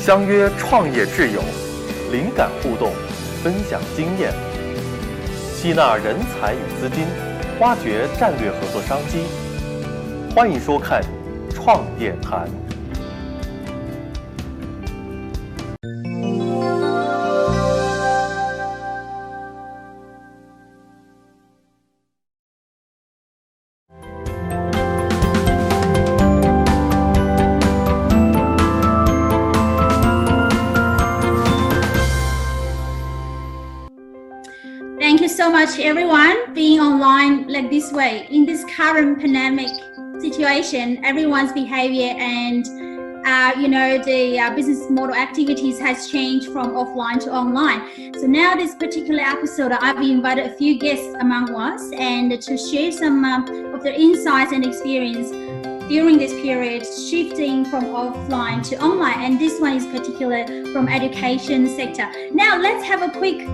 相约创业智友，灵感互动，分享经验，吸纳人才与资金，挖掘战略合作商机。欢迎收看《创业谈》。Thank you so much, everyone, being online like this way. In this current pandemic situation, everyone's behavior and the business model activities has changed from offline to online. So now this particular episode, I've invited a few guests among us and to share some of their insights and experience during this period, shifting from offline to online. And this one is particular from education sector. Now let's have a quick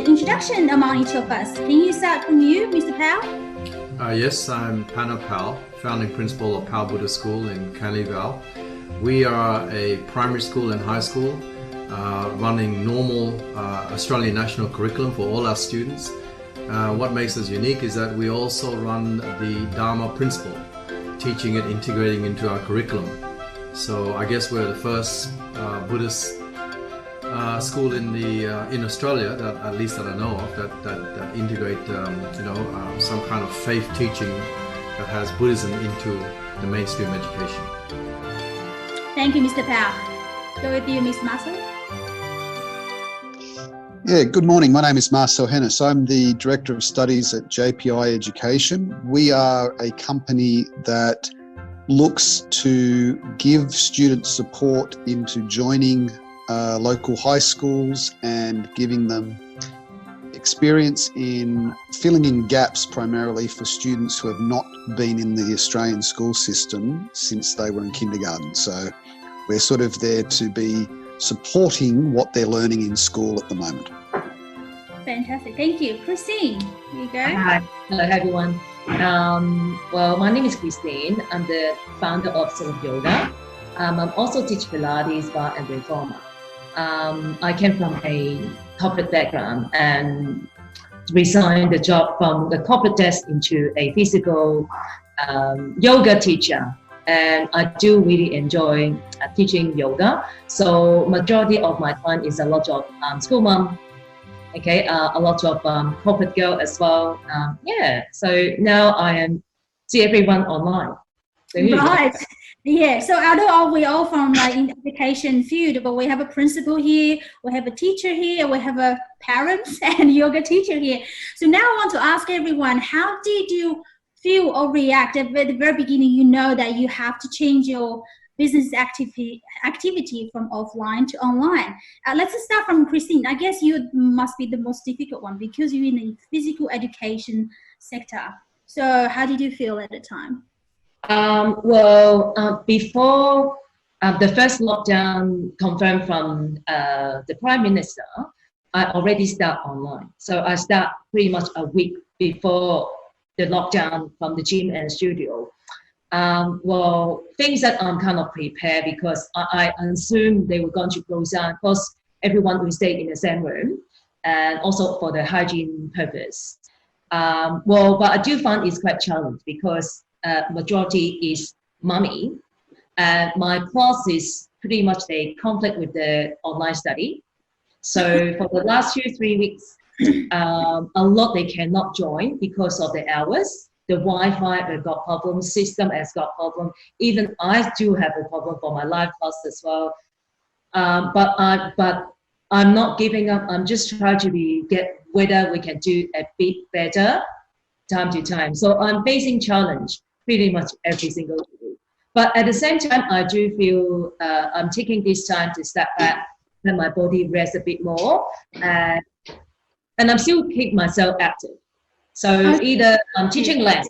introduction among each of us. Can you start from you, Mr. Powell? Yes, I'm Pano Powell, founding principal of Powell Buddhist School in Canley Vale. We are a primary school and high school running normal Australian national curriculum for all our students. What makes us unique is that we also run the Dharma principle, teaching it, integrating into our curriculum. So I guess we're the first Buddhist school in Australia, that at least that I know of, that integrate some kind of faith teaching that has Buddhism into the mainstream education. Thank you, Mr. Powell. Go with you, Ms. Marcel. Yeah, good morning. My name is Marcel Hennis. I'm the Director of Studies at JPI Education. We are a company that looks to give students support into joining local high schools and giving them experience in filling in gaps primarily for students who have not been in the Australian school system since they were in kindergarten. So we're sort of there to be supporting what they're learning in school at the moment. Fantastic. Thank you. Christine, here you go. Hi. Hello, everyone. Well, my name is Christine. I'm the founder of Self Yoga. I'm also teach Pilates, Bar and Reformer. I came from a corporate background and resigned the job from the corporate desk into a physical yoga teacher. And I do really enjoy teaching yoga. So majority of my time is a lot of school mom, a lot of corporate girl as well. So now I see everyone online. So right. Yeah, so although we're all from in the education field, but we have a principal here, we have a teacher here, we have a parents and yoga teacher here. So now I want to ask everyone, how did you feel or react at the very beginning? You know that you have to change your business activity from offline to online. Let's start from Christine. I guess you must be the most difficult one because you're in the physical education sector. So how did you feel at the time? Before the first lockdown confirmed from the Prime Minister, I already start online. So I start pretty much a week before the lockdown from the gym and studio. Things that I'm kind of prepared because I assume they were going to close down because everyone will stay in the same room and also for the hygiene purpose. But I do find it's quite challenging because majority is mommy, and my class is pretty much a conflict with the online study. So for the last 2-3 weeks, a lot they cannot join because of the hours. The Wi-Fi have got problems, system has got problem. Even I do have a problem for my live class as well. But I'm not giving up. I'm just trying to get whether we can do a bit better time to time. So I'm facing challenge pretty much every single day. But at the same time, I do feel I'm taking this time to step back, let my body rest a bit more, and I'm still keep myself active. So either I'm teaching less,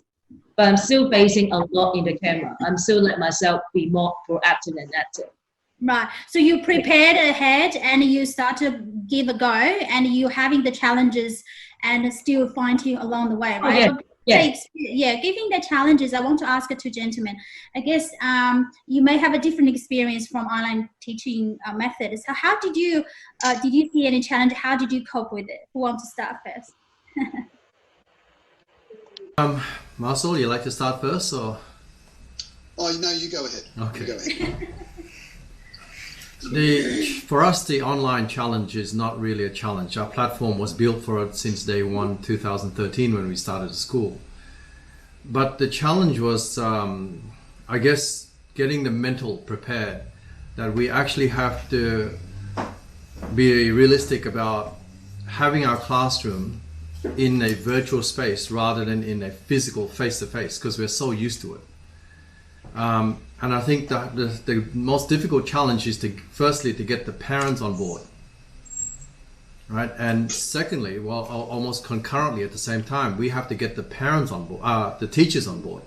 but I'm still facing a lot in the camera. I'm still let myself be more proactive and active. Right. So you prepared ahead and you start to give a go and you having the challenges and still finding along the way, right? given the challenges, I want to ask two gentlemen. I guess you may have a different experience from online teaching methods. So how did you see any challenge? How did you cope with it? Who wants to start first? Marcel, you like to start first, or? Oh, no, you go ahead. Okay. You go ahead. For us, the online challenge is not really a challenge. Our platform was built for it since day one, 2013, when we started the school. But the challenge was, I guess, getting the mental prepared that we actually have to be realistic about having our classroom in a virtual space rather than in a physical face-to-face, because we're so used to it. And I think that the most difficult challenge is firstly to get the parents on board, right? And secondly, well, almost concurrently at the same time, we have to get the parents on board, the teachers on board.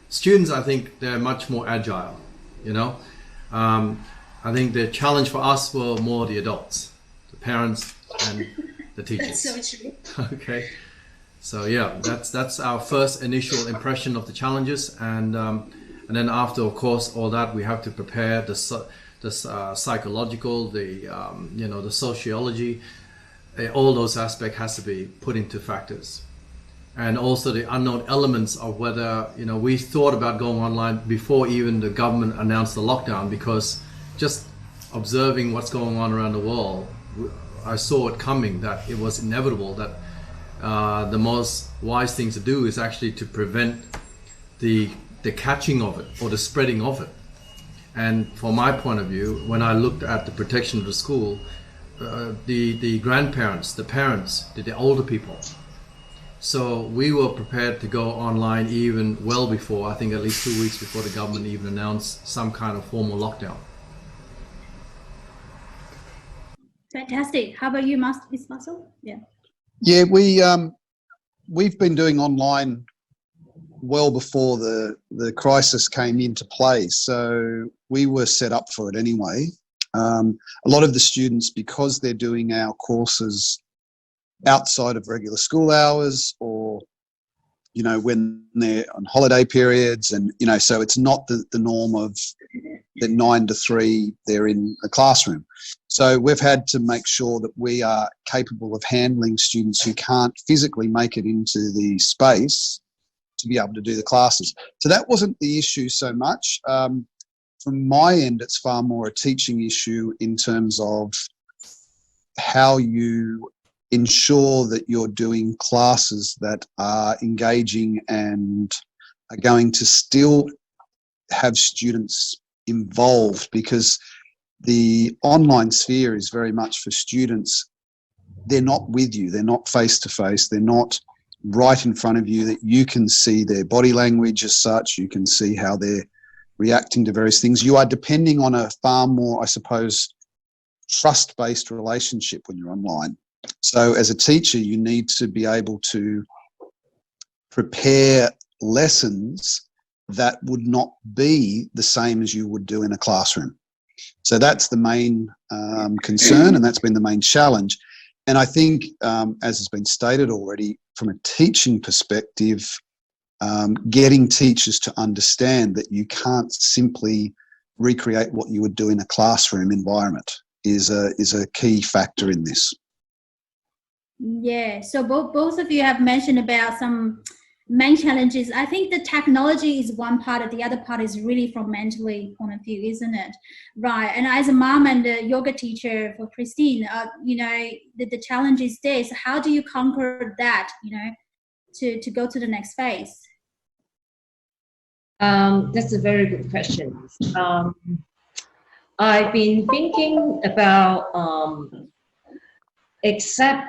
Students, I think they're much more agile, you know. I think the challenge for us were more the adults, the parents and the teachers. That's so true. Okay. So yeah, that's our first initial impression of the challenges, and then after, of course, all that, we have to prepare the psychological, the sociology, all those aspects has to be put into factors, and also the unknown elements of whether we thought about going online before even the government announced the lockdown, because just observing what's going on around the world, I saw it coming, that it was inevitable that. The most wise thing to do is actually to prevent the catching of it or the spreading of it. And from my point of view, when I looked at the protection of the school, the grandparents, the parents, the older people. So we were prepared to go online even well before, I think at least 2 weeks before the government even announced some kind of formal lockdown. Fantastic. How about you, Miss Muscle? Yeah. Yeah, we've been doing online well before the crisis came into play, so we were set up for it anyway. A lot of the students, because they're doing our courses outside of regular school hours, or when they're on holiday periods, and so it's not the norm of that 9 to 3 they're in a classroom. So we've had to make sure that we are capable of handling students who can't physically make it into the space to be able to do the classes. So that wasn't the issue so much. From my end, it's far more a teaching issue in terms of how you ensure that you're doing classes that are engaging and are going to still have students involved, because the online sphere is very much for students. They're not with you, they're not face to face, they're not right in front of you, that you can see their body language as such, you can see how they're reacting to various things. You are depending on a far more, I suppose, trust-based relationship when you're online. So as a teacher, you need to be able to prepare lessons that would not be the same as you would do in a classroom. So that's the main concern, and that's been the main challenge. And I think, as has been stated already, from a teaching perspective, getting teachers to understand that you can't simply recreate what you would do in a classroom environment is a key factor in this. Yeah, so both of you have mentioned about some main challenges. I think the technology is one part, and the other part is really from mentally point of view, isn't it? Right. And as a mom and a yoga teacher for Christine, the challenge is there. So how do you conquer that, to go to the next phase? That's a very good question. I've been thinking about except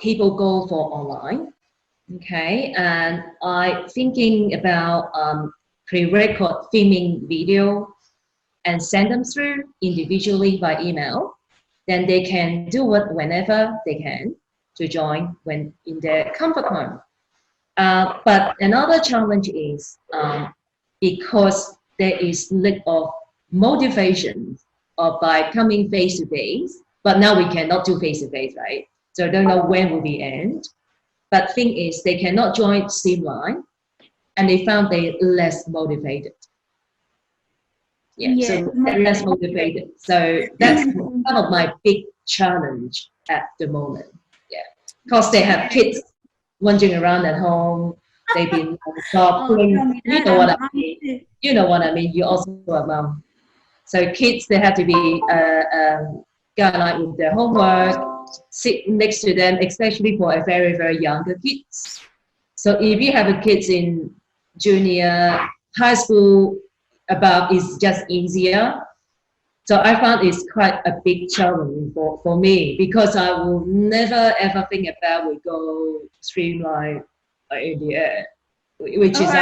people go for online. Okay, and I'm thinking about pre-record filming video and send them through individually by email. Then they can do it whenever they can to join when in their comfort home. But another challenge is because there is lack of motivation by coming face to face. But now we cannot do face to face, right? So I don't know when will be end. But thing is, they cannot join Streamline, and they found they less motivated. So they're less motivated. So that's one of my big challenge at the moment. Because they have kids wandering around at home. They've been shopping. You know what I mean. You know what I mean. You also a mom. So kids, they have to be guideline with their homework, sit next to them, especially for a very, very younger kids. So if you have a kids in junior high school above, it's just easier. So I found it's quite a big challenge for me, because I will never ever think about we go Streamline in the air, which is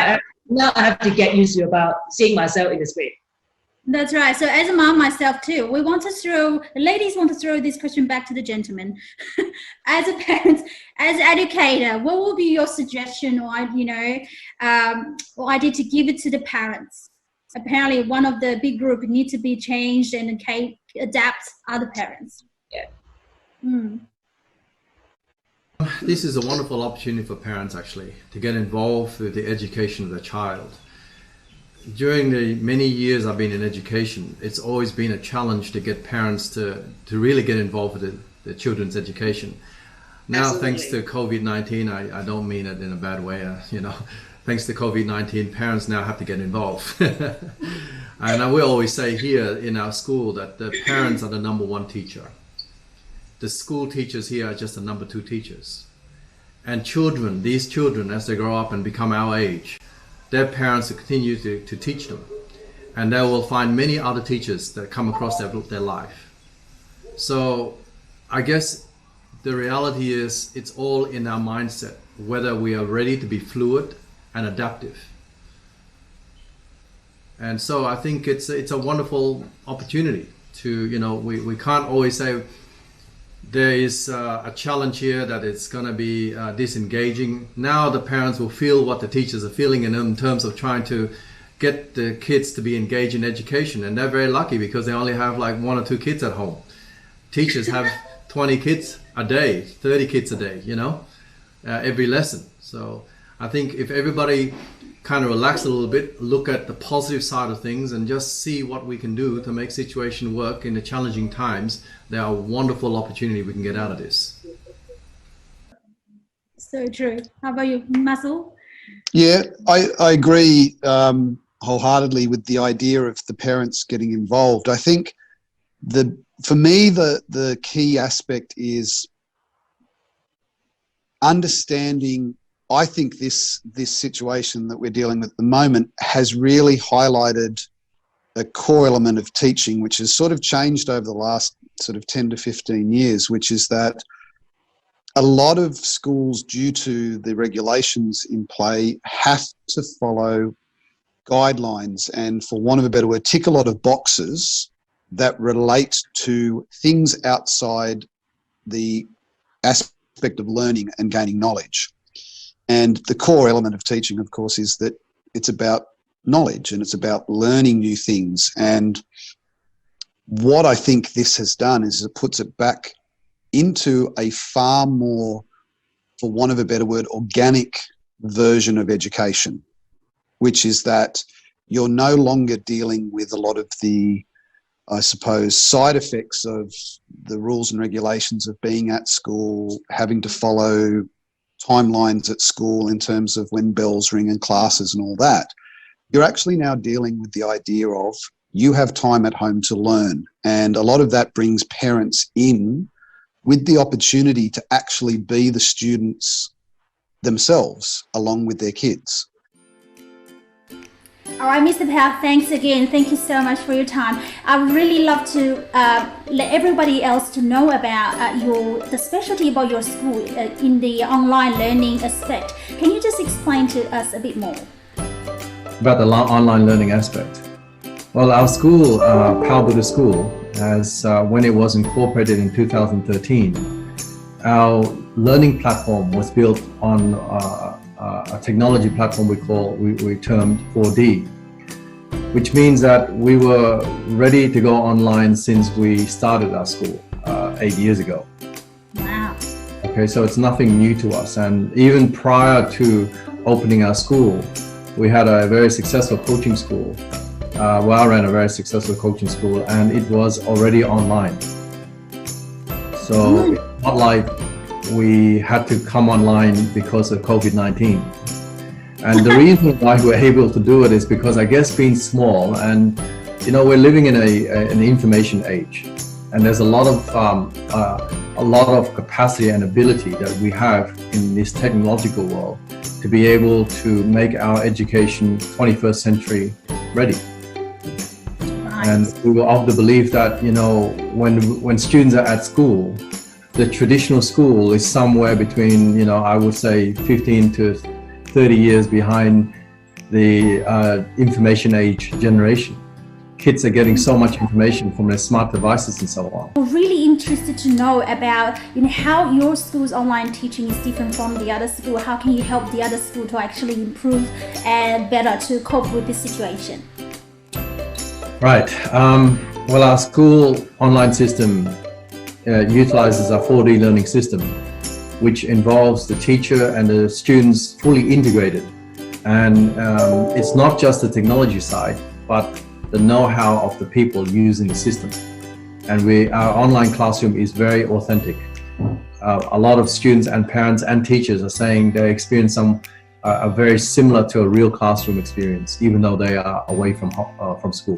now I have to get used to about seeing myself in the screen. That's right. So as a mom myself too, the ladies want to throw this question back to the gentlemen. As a parent, as an educator, what will be your suggestion or or idea to give it to the parents? Apparently one of the big group need to be changed and adapt other parents. This is a wonderful opportunity for parents actually to get involved with the education of their child. During the many years I've been in education, it's always been a challenge to get parents to really get involved with their children's education. Now, absolutely. Thanks to COVID-19, I don't mean it in a bad way, thanks to COVID-19, parents now have to get involved. And we always say here in our school that the parents are the number one teacher. The school teachers here are just the number two teachers. And these children, as they grow up and become our age, their parents will continue to teach them. And they will find many other teachers that come across their life. So I guess the reality is it's all in our mindset, whether we are ready to be fluid and adaptive. And so I think it's a wonderful opportunity to, we can't always say there is a challenge here that it's going to be disengaging. Now the parents will feel what the teachers are feeling in terms of trying to get the kids to be engaged in education. And they're very lucky because they only have like 1 or 2 kids at home. Teachers have 20 kids a day, 30 kids a day, every lesson. So I think if everybody kind of relax a little bit, look at the positive side of things and just see what we can do to make situation work in the challenging times, there are wonderful opportunity we can get out of this. So true. How about you, Masul? Yeah, I agree wholeheartedly with the idea of the parents getting involved. I think for me, the key aspect is understanding. I think this situation that we're dealing with at the moment has really highlighted a core element of teaching, which has sort of changed over the last sort of 10 to 15 years, which is that a lot of schools, due to the regulations in play, have to follow guidelines and, for want of a better word, tick a lot of boxes that relate to things outside the aspect of learning and gaining knowledge. And the core element of teaching, of course, is that it's about knowledge and it's about learning new things. And what I think this has done is it puts it back into a far more, for want of a better word, organic version of education, which is that you're no longer dealing with a lot of the, I suppose, side effects of the rules and regulations of being at school, having to follow timelines at school in terms of when bells ring and classes and all that. You're actually now dealing with the idea of you have time at home to learn. And a lot of that brings parents in with the opportunity to actually be the students themselves along with their kids. All right, Mr. Powell, thanks again. Thank you so much for your time. I would really love to let everybody else to know about the specialty about your school in the online learning aspect. Can you just explain to us a bit more? About the online learning aspect. Well, our school, Powell Buddha School, has when it was incorporated in 2013, our learning platform was built on a technology platform we termed 4D, which means that we were ready to go online since we started our school 8 years ago. Wow. Okay, so it's nothing new to us. And even prior to opening our school, we had a very successful coaching school. Well, I ran a very successful coaching school, and it was already online. So it's not like we had to come online because of COVID-19. And the reason why we're able to do it is because, I guess, being small, and we're living in an information age, and there's a lot of capacity and ability that we have in this technological world to be able to make our education 21st century ready. Nice. And we were of the belief that when students are at school, the traditional school is somewhere between I would say 15 to 30 years behind the information age generation. Kids are getting so much information from their smart devices and so on. I'm really interested to know about how your school's online teaching is different from the other school. How can you help the other school to actually improve and better to cope with this situation? Right. Well, our school online system utilizes a 4D learning system, which involves the teacher and the students fully integrated. And it's not just the technology side, but the know-how of the people using the system. And our online classroom is very authentic. A lot of students and parents and teachers are saying their experience are very similar to a real classroom experience, even though they are away from school.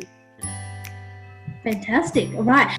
Fantastic. All right.